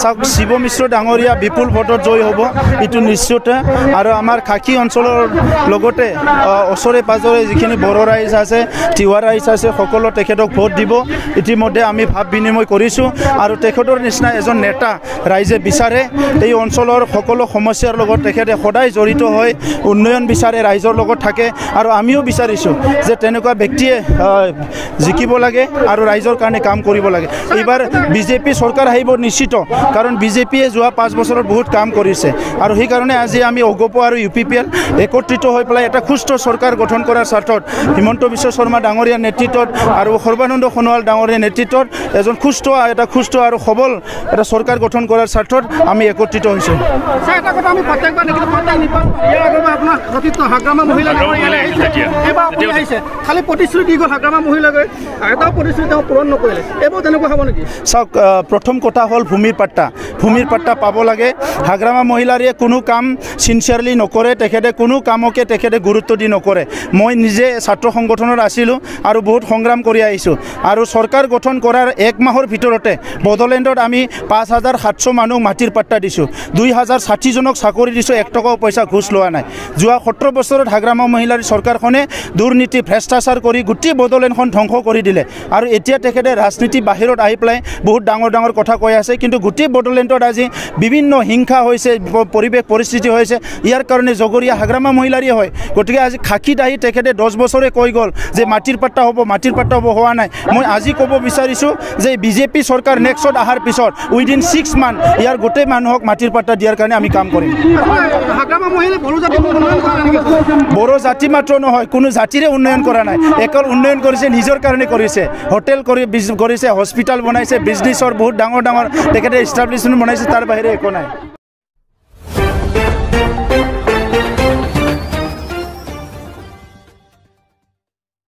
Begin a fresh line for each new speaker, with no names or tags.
চাওক শিৱ মিশ্ৰ ডাঙৰীয়া বিপুল ভোটত জয় হ'ব এইটো নিশ্চয়তে আৰু আমাৰ খাকী অঞ্চলৰ লগতে ওচৰে পাজৰে যিখিনি বড়ো ৰাইজ আছে তিৱা ৰাইজ আছে সকলো তেখেতক ভোট দিব ইতিমধ্যে আমি ভাৱ বিনিময় কৰিছোঁ আৰু তেখেতৰ নিচিনা এজন নেতা ৰাইজে বিচাৰে এই অঞ্চলৰ সকলো সমস্যাৰ লগত তেখেতে সদায় জড়িত হৈ উন্নয়ন বিচাৰে ৰাইজৰ লগত থাকে আৰু আমিও বিচাৰিছোঁ যে তেনেকুৱা ব্যক্তিয়ে জিকিব লাগে আৰু ৰাইজৰ কাৰণে কাম কৰিব লাগে এইবাৰ বিজেপি চৰকাৰ আহিব নিশ্চিত কাৰণ বিজেপিয়ে যোৱা 5 বছৰত বহুত কাম কৰিছে আৰু সেইকাৰণে আজি আমি অগপ আৰু UPPL একত্ৰিত হৈ পেলাই এটা সুস্থ চৰকাৰ গঠন কৰাৰ স্বাৰ্থত হিমন্ত বিশ্ব শৰ্মা ডাঙৰীয়াৰ নেতৃত্বত আৰু সৰ্বানন্দ সোণোৱাল ডাঙৰীয়াৰ নেতৃত্বত এজন সুস্থ আৰু সবল এটা চৰকাৰ গঠন কৰাৰ স্বাৰ্থত আমি একত্ৰিত হৈছোঁ
এটা কথা আমি প্ৰত্যেকবাৰ দেখিছোঁ ইয়াৰ আগৰবাৰ আপোনাৰ কথিত হাগ্ৰামা মহিলা এইবাৰ আহিছে খালি প্ৰতিশ্ৰুতি দি গ'ল হাগ্ৰামা মহিলাকৈ এটাও প্ৰতিশ্ৰুতি তেওঁ পূৰণ নকৰিলে এইবোৰ তেনেকুৱা হ'ব নেকি
চাওক প্ৰথম কথা হ'ল ভূমিৰ পাট্টা পাব লাগে হাগ্ৰামা মহিলাৰে কোনো কাম চিনচিয়াৰলি নকৰে তেখেতে কোনো কামকে তেখেতে গুৰুত্ব দি নকৰে মই নিজে ছাত্ৰ সংগঠনত আছিলোঁ আৰু বহুত সংগ্ৰাম কৰি আহিছোঁ আৰু চৰকাৰ গঠন কৰাৰ 1 মাহৰ ভিতৰতে বড়োলেণ্ডত আমি 5700 মানুহ মাটিৰ পাট্টা দিছোঁ 2060 জনক চাকৰি দিছোঁ 1 টকাও পইচা ঘুষ লোৱা নাই যোৱা 17 বছৰত হাগ্ৰামা মহিলাৰ চৰকাৰখনে দুৰ্নীতি ভ্ৰষ্টাচাৰ কৰি গোটেই বড়োলেণ্ডখন ধ্বংস কৰি দিলে আৰু এতিয়া তেখেতে ৰাজনীতি বাহিৰত আহি পেলাই বহুত ডাঙৰ কথা কৈ আছে কিন্তু গোটেই বড়োলেণ্ডত আজি বিভিন্ন হিংসা হৈছে পৰিৱেশ পৰিস্থিতি হৈছে ইয়াৰ কাৰণে জগৰীয়া হাগ্ৰামা মহিলাৰেই হয় গতিকে আজি খাকীত আহি তেখেতে 10 বছৰে কৈ গ'ল যে মাটিৰ পাট্টা হ'ব হোৱা নাই মই আজি ক'ব বিচাৰিছোঁ যে বিজেপি চৰকাৰ নেক্সট অহাৰ পিছত উইদিন 6 মান্থ ইয়াৰ গোটেই মানুহক মাটিৰ পাট্টা দিয়াৰ কাৰণে আমি কাম কৰিম বড়ো জাতি মাত্ৰ নহয় কোনো জাতিৰে উন্নয়ন কৰা নাই অকল উন্নয়ন কৰিছে নিজৰ কাৰণে কৰিছে হোটেল কৰিছে হস্পিটেল বনাইছে বিজনেছৰ বহুত ডাঙৰ তেখেতে এষ্টাব্লিছমেণ্ট বনাইছে তাৰ বাহিৰে একো নাই